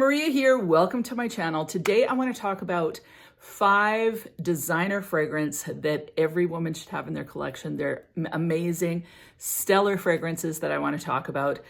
Maria here. Welcome to my channel. Today I want to talk about 5 designer fragrance that every woman should have in their collection. They're amazing, stellar fragrances that I want to talk about.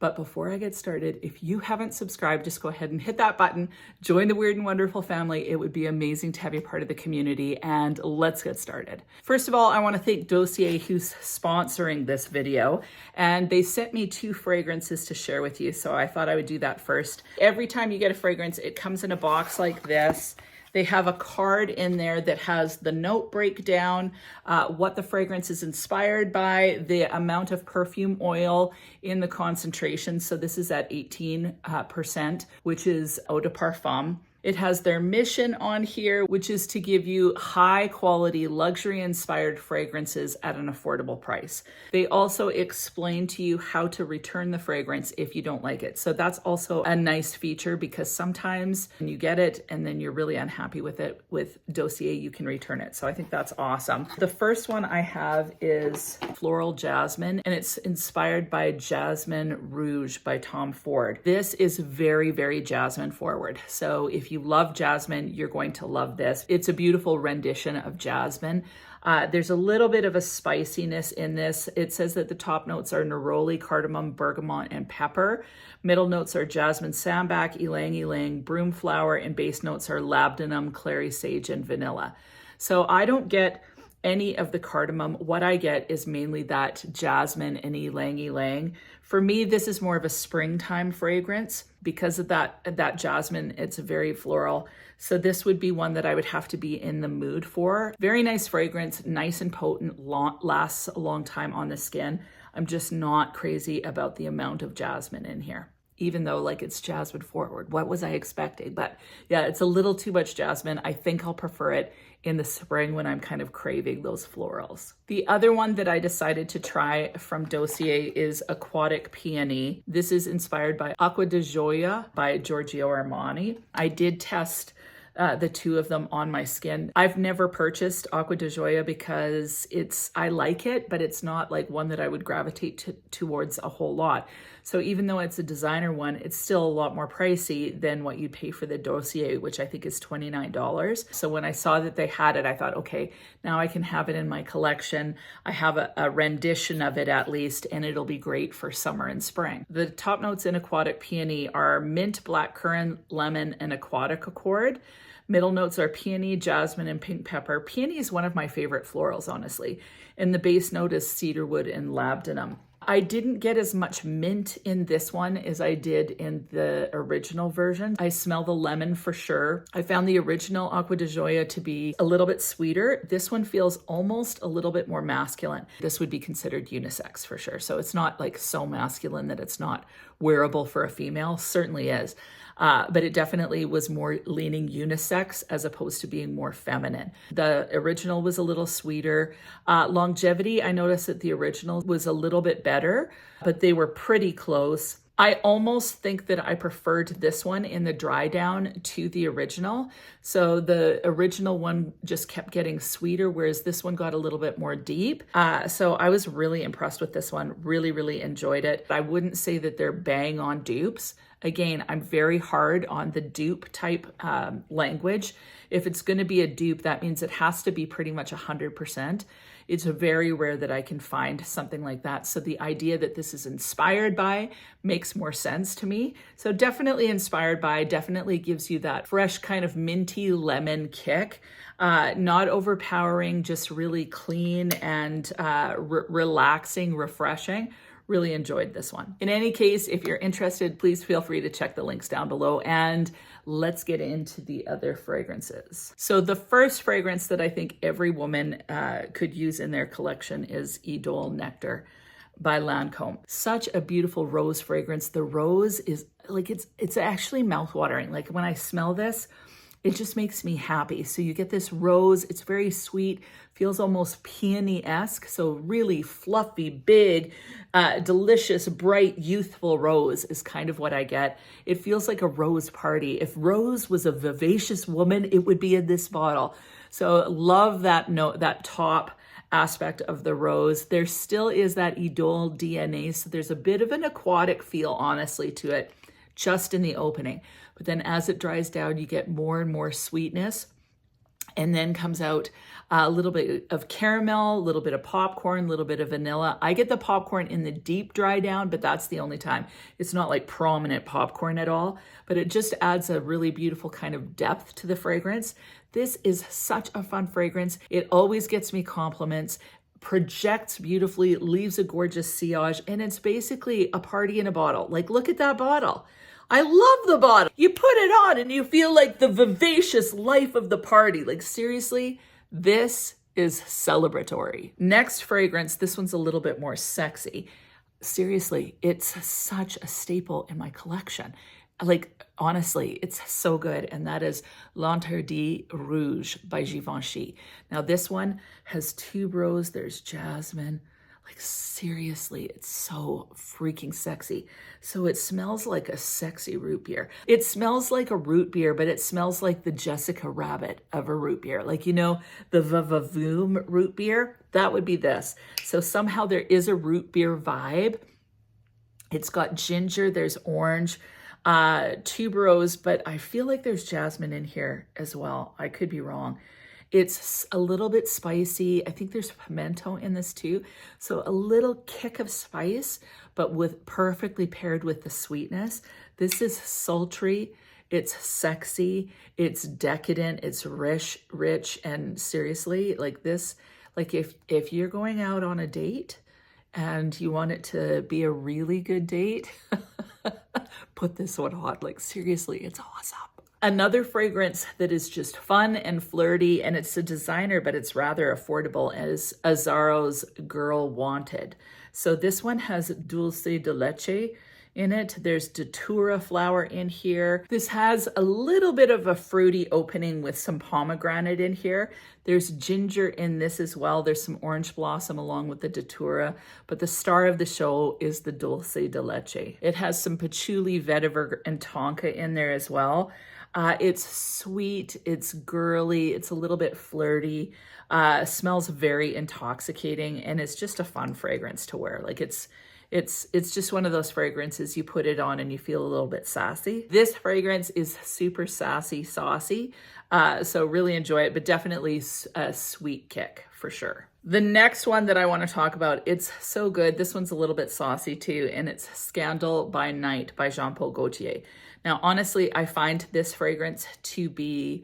But before I get started, if you haven't subscribed, just go ahead and hit that button. Join the Weird and Wonderful family. It would be amazing to have you part of the community, and let's get started. First of all, I want to thank Dossier, who's sponsoring this video, and they sent me 2 fragrances to share with you, so I thought I would do that first. Every time you get a fragrance, it comes in a box like this. They have a card in there that has the note breakdown, what the fragrance is inspired by, the amount of perfume oil in the concentration. So this is at 18%, which is eau de parfum. It has their mission on here, which is to give you high quality, luxury inspired fragrances at an affordable price. They also explain to you how to return the fragrance if you don't like it. So that's also a nice feature, because sometimes when you get it and then you're really unhappy with it, with Dossier, you can return it. So I think that's awesome. The first one I have is Floral Jamine, and it's inspired by Jasmine Rouge by Tom Ford. This is very, very jasmine forward. So if you love jasmine, you're going to love this. It's a beautiful rendition of jasmine. There's a little bit of a spiciness in this. It says that the top notes are neroli, cardamom, bergamot, and pepper. Middle notes are jasmine, sambac, ylang ylang, broom flower, and base notes are labdanum, clary sage, and vanilla. So I don't get any of the cardamom. What I get is mainly that jasmine and ylang ylang. For me, this is more of a springtime fragrance because of that jasmine. It's very floral. So this would be one that I would have to be in the mood for. Very nice fragrance, nice and potent, lasts a long time on the skin. I'm just not crazy about the amount of jasmine in here, even though like it's jasmine forward. What was I expecting? But yeah, it's a little too much jasmine. I think I'll prefer it in the spring when I'm kind of craving those florals. The other one that I decided to try from Dossier is Aquatic Peony. This is inspired by Acqua di Gioia by Giorgio Armani. I did test the 2 of them on my skin. I've never purchased Acqua di Gioia because I like it, but it's not like one that I would gravitate towards a whole lot. So even though it's a designer one, it's still a lot more pricey than what you'd pay for the Dossier, which I think is $29. So when I saw that they had it, I thought, okay, now I can have it in my collection. I have a rendition of it at least, and it'll be great for summer and spring. The top notes in Aquatic Peony are mint, blackcurrant, lemon, and aquatic accord. Middle notes are peony, jasmine, and pink pepper. Peony is one of my favorite florals, honestly. And the base note is cedarwood and labdanum. I didn't get as much mint in this one as I did in the original version. I smell the lemon for sure. I found the original Acqua di Gioia to be a little bit sweeter. This one feels almost a little bit more masculine. This would be considered unisex for sure. So it's not like so masculine that it's not wearable for a female. Certainly is. But it definitely was more leaning unisex as opposed to being more feminine. The original was a little sweeter. Longevity, I noticed that the original was a little bit better, but they were pretty close. I almost think that I preferred this one in the dry down to the original. So the original one just kept getting sweeter, whereas this one got a little bit more deep. So I was really impressed with this one. Really, really enjoyed it. I wouldn't say that they're bang on dupes. Again, I'm very hard on the dupe type language. If it's going to be a dupe, that means it has to be pretty much 100%. It's very rare that I can find something like that. So the idea that this is inspired by makes more sense to me. So definitely inspired by, definitely gives you that fresh kind of minty lemon kick. Not overpowering, just really clean and relaxing, refreshing. Really enjoyed this one. In any case, if you're interested, please feel free to check the links down below, and let's get into the other fragrances. So the first fragrance that I think every woman could use in their collection is Idole Nectar by Lancome. Such a beautiful rose fragrance. The rose is like, it's actually mouthwatering. Like when I smell this, it just makes me happy. So you get this rose, it's very sweet, feels almost peony-esque. So really fluffy, big, delicious, bright, youthful rose is kind of what I get. It feels like a rose party. If Rose was a vivacious woman, it would be in this bottle. So love that note, that top aspect of the rose. There still is that Idole DNA. So there's a bit of an aquatic feel, honestly, to it. just in the opening. But then as it dries down, you get more and more sweetness. And then comes out a little bit of caramel, a little bit of popcorn, a little bit of vanilla. I get the popcorn in the deep dry down, but that's the only time. It's not like prominent popcorn at all, but it just adds a really beautiful kind of depth to the fragrance. This is such a fun fragrance. It always gets me compliments, projects beautifully, leaves a gorgeous sillage, and it's basically a party in a bottle. Like, look at that bottle. I love the bottle. You put it on and you feel like the vivacious life of the party. Like, seriously, this is celebratory. Next fragrance, this one's a little bit more sexy. Seriously, it's such a staple in my collection. Like, honestly, it's so good. And that is L'Interdit Rouge by Givenchy. Now, this one has tuberose, there's jasmine. Like, seriously, it's so freaking sexy. So it smells like a sexy root beer. It smells like a root beer, but it smells like the Jessica Rabbit of a root beer. Like, you know, the Vavavoom root beer, that would be this. So somehow there is a root beer vibe. It's got ginger, there's orange, tuberose, but I feel like there's jasmine in here as well. I could be wrong. It's a little bit spicy. I think there's pimento in this too. So a little kick of spice, but with perfectly paired with the sweetness. This is sultry. It's sexy. It's decadent. It's rich. And seriously, like this, like if you're going out on a date and you want it to be a really good date, put this one on. Like, seriously, it's awesome. Another fragrance that is just fun and flirty, and it's a designer, but it's rather affordable, is Azzaro's Girl Wanted. So this one has Dulce de Leche in it. There's datura flower in here. This has a little bit of a fruity opening with some pomegranate in here. There's ginger in this as well. There's some orange blossom along with the datura, but the star of the show is the Dulce de Leche. It has some patchouli, vetiver, and tonka in there as well. It's sweet, it's girly, it's a little bit flirty, smells very intoxicating, and it's just a fun fragrance to wear. Like, it's just one of those fragrances you put it on and you feel a little bit sassy. This fragrance is super sassy, saucy, so really enjoy it, but definitely a sweet kick for sure. The next one that I want to talk about, it's so good. This one's a little bit saucy too, and it's Scandal by Night by Jean-Paul Gaultier. Now, honestly, I find this fragrance to be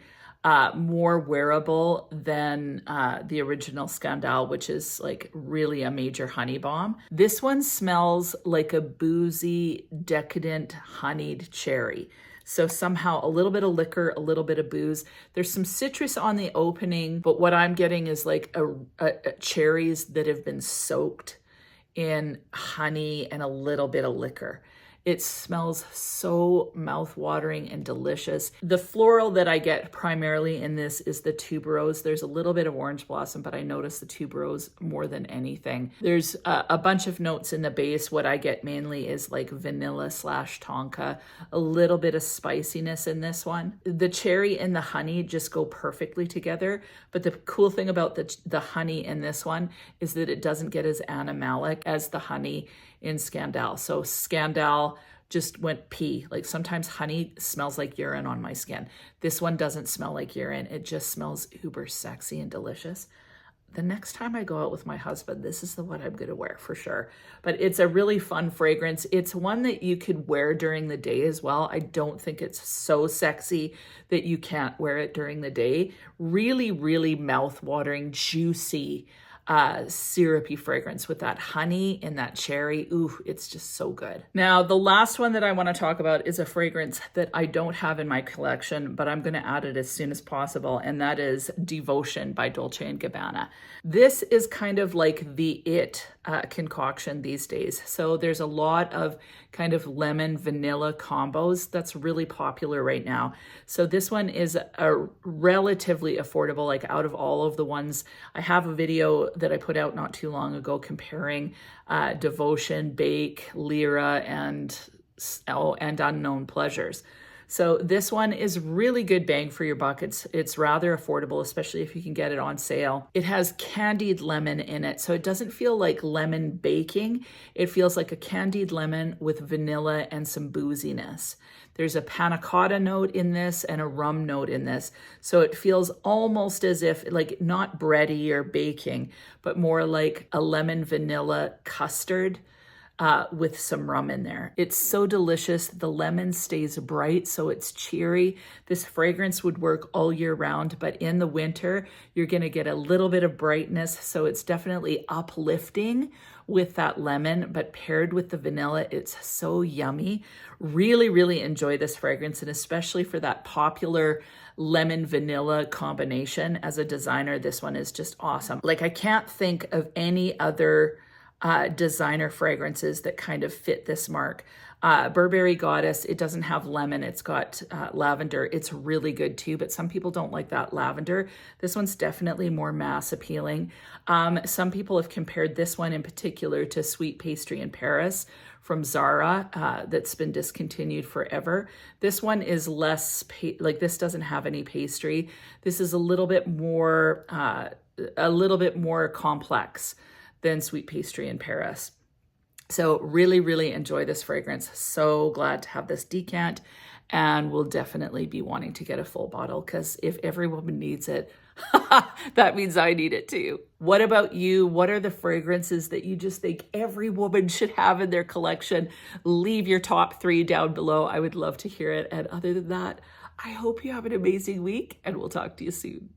more wearable than the original Scandal, which is like really a major honey bomb. This one smells like a boozy, decadent, honeyed cherry. So somehow a little bit of liquor, a little bit of booze. There's some citrus on the opening, but what I'm getting is like a cherries that have been soaked in honey and a little bit of liquor. It smells so mouth-watering and delicious. The floral that I get primarily in this is the tuberose. There's a little bit of orange blossom, but I notice the tuberose more than anything. There's a bunch of notes in the base. What I get mainly is like vanilla / tonka, a little bit of spiciness in this one. The cherry and the honey just go perfectly together. But the cool thing about the honey in this one is that it doesn't get as animalic as the honey in Scandal. So Scandal just went pee. Like, sometimes honey smells like urine on my skin. This one doesn't smell like urine. It just smells uber sexy and delicious. The next time I go out with my husband, this is the one I'm going to wear for sure. But it's a really fun fragrance. It's one that you could wear during the day as well. I don't think it's so sexy that you can't wear it during the day. Really, really mouth-watering, juicy, syrupy fragrance with that honey and that cherry. Ooh, it's just so good. Now, the last one that I want to talk about is a fragrance that I don't have in my collection, but I'm going to add it as soon as possible, and that is Devotion by Dolce & Gabbana. This is kind of like the concoction these days. So there's a lot of kind of lemon vanilla combos that's really popular right now. So this one is a relatively affordable, like out of all of the ones. I have a video that I put out not too long ago comparing Devotion, Bake, Lyra, and Unknown Pleasures. So this one is really good bang for your buck. It's rather affordable, especially if you can get it on sale. It has candied lemon in it, so it doesn't feel like lemon baking. It feels like a candied lemon with vanilla and some booziness. There's a panna cotta note in this and a rum note in this. So it feels almost as if, like, not bready or baking, but more like a lemon vanilla custard with some rum in there. It's so delicious. The lemon stays bright, so it's cheery. This fragrance would work all year round, but in the winter, you're gonna get a little bit of brightness, so it's definitely uplifting with that lemon, but paired with the vanilla, it's so yummy. Really, really enjoy this fragrance, and especially for that popular lemon vanilla combination. As a designer, this one is just awesome. Like, I can't think of any other designer fragrances that kind of fit this mark. Burberry Goddess, it doesn't have lemon, it's got lavender. It's really good too, but some people don't like that lavender. This one's definitely more mass appealing. Some people have compared this one in particular to Sweet Pastry in Paris from Zara that's been discontinued forever. This one is less, like, this doesn't have any pastry. This is a little bit more complex than Sweet Pastry in Paris. So really, really enjoy this fragrance. So glad to have this decant, and will definitely be wanting to get a full bottle, because if every woman needs it, that means I need it too. What about you? What are the fragrances that you just think every woman should have in their collection? Leave your top 3 down below. I would love to hear it. And other than that, I hope you have an amazing week, and we'll talk to you soon.